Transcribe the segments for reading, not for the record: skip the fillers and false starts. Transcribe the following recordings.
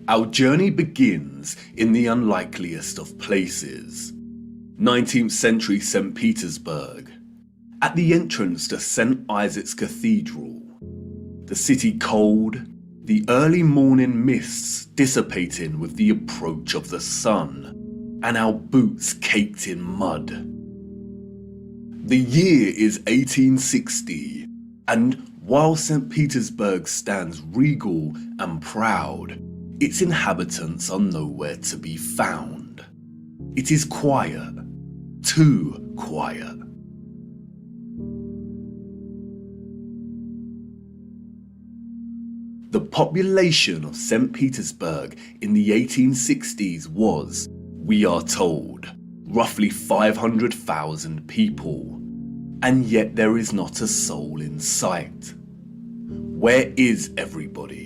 Our journey begins in the unlikeliest of places. 19th century St. Petersburg. At the entrance to St. Isaac's Cathedral. The city cold, the early morning mists dissipating with the approach of the sun, and our boots caked in mud. The year is 1860, and while St. Petersburg stands regal and proud, its inhabitants are nowhere to be found. It is quiet, too quiet. The population of St. Petersburg in the 1860s was, we are told, roughly 500,000 people, and yet there is not a soul in sight. Where is everybody?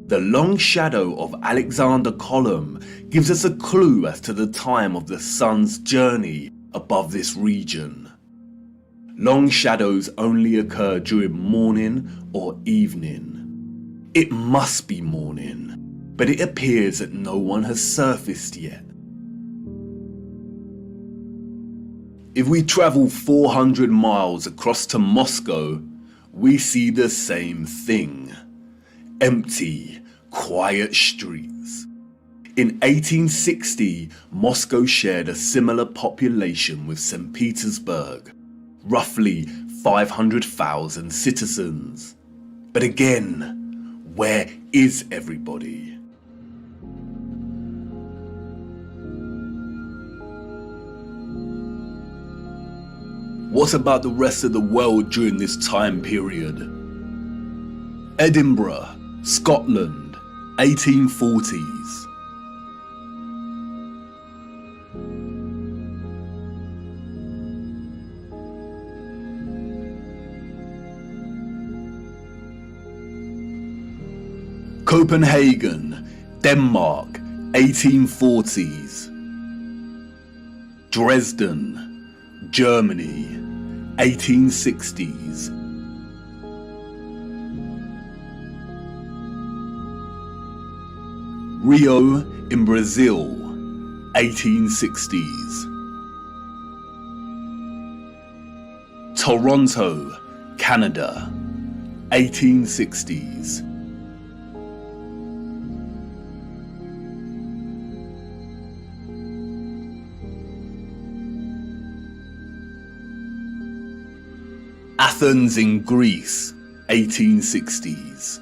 The long shadow of Alexander Column gives us a clue as to the time of the sun's journey above this region. Long shadows only occur during morning or evening. It must be morning, but it appears that no one has surfaced yet. If we travel 400 miles across to Moscow, we see the same thing. Empty, quiet streets. In 1860, Moscow shared a similar population with St. Petersburg, roughly 500,000 citizens. But again, where is everybody? What about the rest of the world during this time period? Edinburgh, Scotland, 1840s. Copenhagen, Denmark, 1840s. Dresden, Germany, 1860s. Rio in Brazil, 1860s. Toronto, Canada, 1860s. Athens in Greece, 1860s.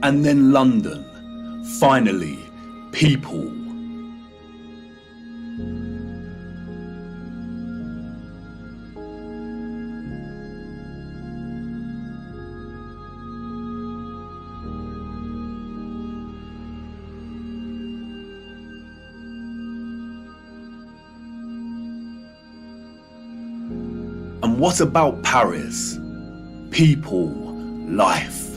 And then London, finally, people. And what about Paris? People, life.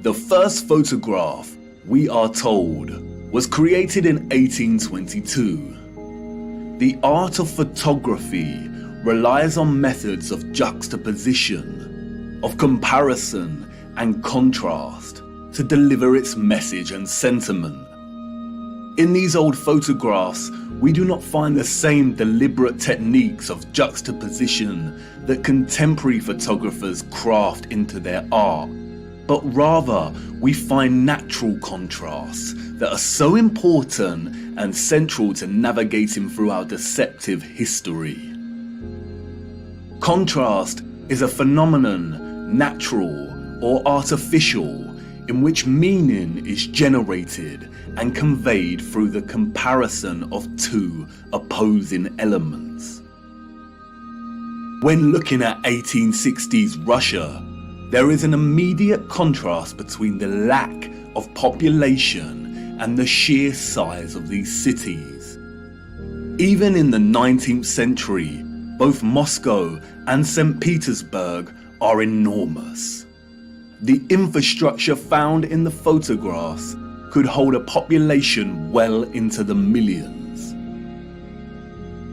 The first photograph, we are told, was created in 1822. The art of photography relies on methods of juxtaposition, of comparison and contrast to deliver its message and sentiment. In these old photographs, we do not find the same deliberate techniques of juxtaposition that contemporary photographers craft into their art, but rather we find natural contrasts that are so important and central to navigating through our deceptive history. Contrast is a phenomenon, natural or artificial, in which meaning is generated and conveyed through the comparison of two opposing elements. When looking at 1860s Russia, there is an immediate contrast between the lack of population and the sheer size of these cities. Even in the 19th century, both Moscow and St. Petersburg are enormous. The infrastructure found in the photographs could hold a population well into the millions.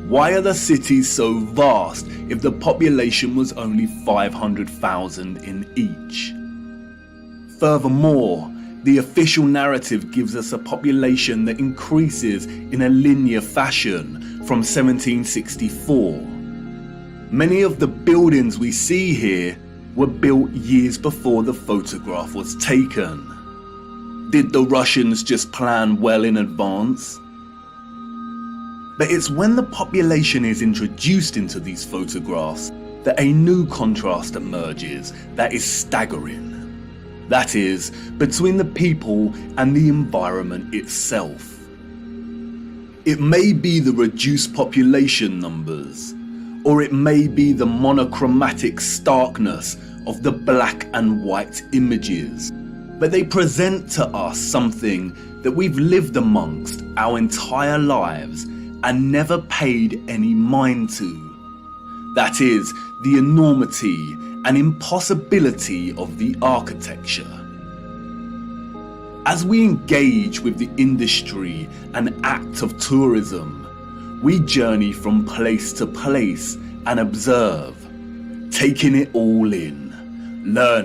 Why are the cities so vast if the population was only 500,000 in each? Furthermore, the official narrative gives us a population that increases in a linear fashion from 1764. Many of the buildings we see here were built years before the photograph was taken. Did the Russians just plan well in advance? But it's when the population is introduced into these photographs that a new contrast emerges that is staggering. That is, between the people and the environment itself. It may be the reduced population numbers, or it may be the monochromatic starkness of the black and white images, but they present to us something that we've lived amongst our entire lives and never paid any mind to. That is, the enormity and impossibility of the architecture. As we engage with the industry and act of tourism, we journey from place to place and observe, taking it all in, learn